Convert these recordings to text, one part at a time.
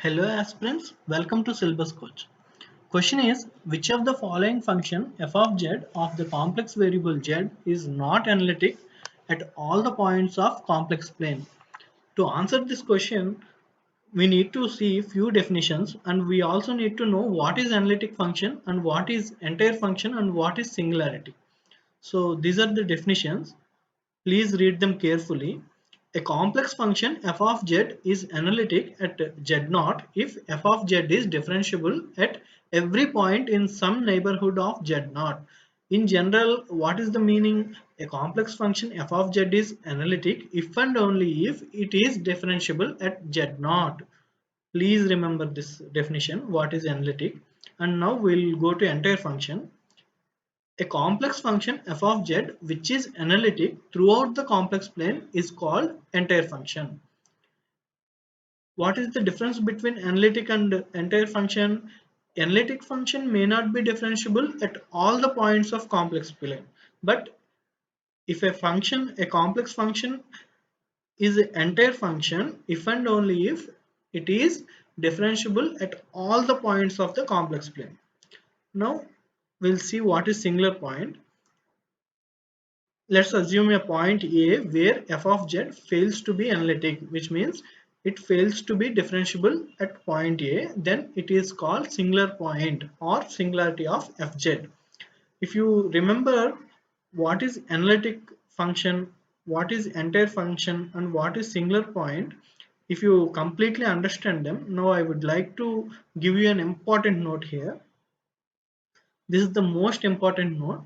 Hello aspirants, welcome to Syllabus Coach. Question is, which of the following function f of z of the complex variable z is not analytic at all the points of complex plane? To answer this question, we need to see few definitions, and we also need to know what is analytic function and what is entire function and what is singularity. So these are the definitions. Please read them carefully. A complex function f of z is analytic at z0 if f of z is differentiable at every point in some neighborhood of z0. In general, what is the meaning? A complex function f of z is analytic if and only if it is differentiable at z0. Please remember this definition, what is analytic. And now we'll go to entire function. A complex function f of z which is analytic throughout the complex plane is called entire function. What is the difference between analytic and entire function? Analytic function may not be differentiable at all the points of complex plane, but if a complex function is an entire function if and only if it is differentiable at all the points of the complex plane. Now we'll see what is singular point. Let's assume a point A where f of z fails to be analytic, which means it fails to be differentiable at point A, then it is called singular point or singularity of fz. If you remember what is analytic function, what is entire function, and what is singular point, if you completely understand them, now I would like to give you an important note here. This is the most important note.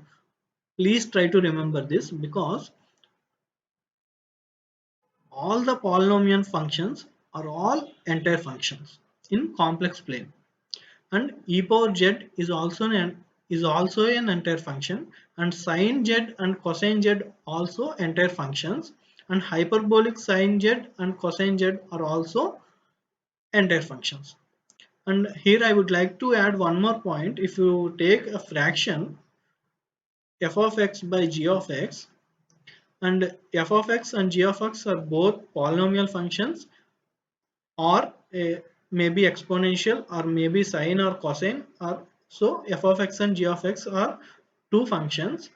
Please try to remember this, because all the polynomial functions are all entire functions in complex plane, and e power z is also an entire function, and sine z and cosine z also entire functions, and hyperbolic sine z and cosine z are also entire functions. And here I would like to add one more point. If you take a fraction f of x by g of x, and f of x and g of x are both polynomial functions, or maybe exponential, or maybe sine or cosine, or so f of x and g of x are two functions.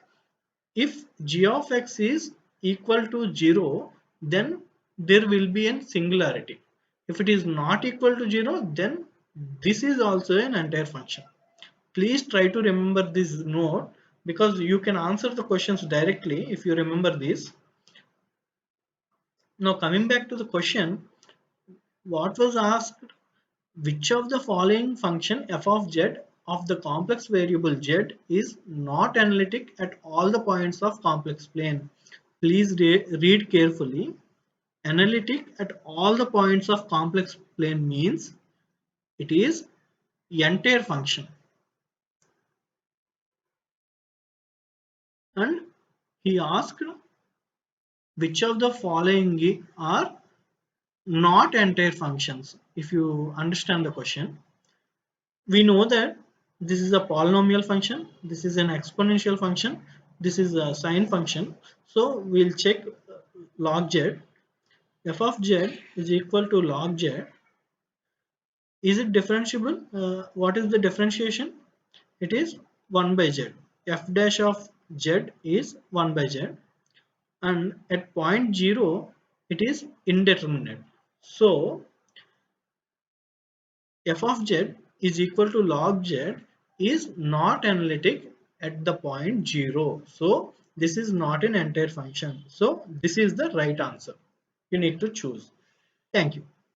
If g of x is equal to 0, then there will be a singularity. If it is not equal to 0, then this is also an entire function. Please try to remember this note, because you can answer the questions directly if you remember this. Now coming back to the question, what was asked? Which of the following function f of z of the complex variable z is not analytic at all the points of complex plane? Please read carefully. Analytic at all the points of complex plane means it is entire function. And he asked, which of the following are not entire functions? If you understand the question, we know that this is a polynomial function, this is an exponential function, this is a sine function. So we'll check log z. F of z is equal to log z. Is it differentiable? What is the differentiation? It is 1 by z. F dash of z is 1 by z, and at point 0 it is indeterminate. So f of z is equal to log z is not analytic at the point 0. So this is not an entire function. So this is the right answer. You need to choose. Thank you.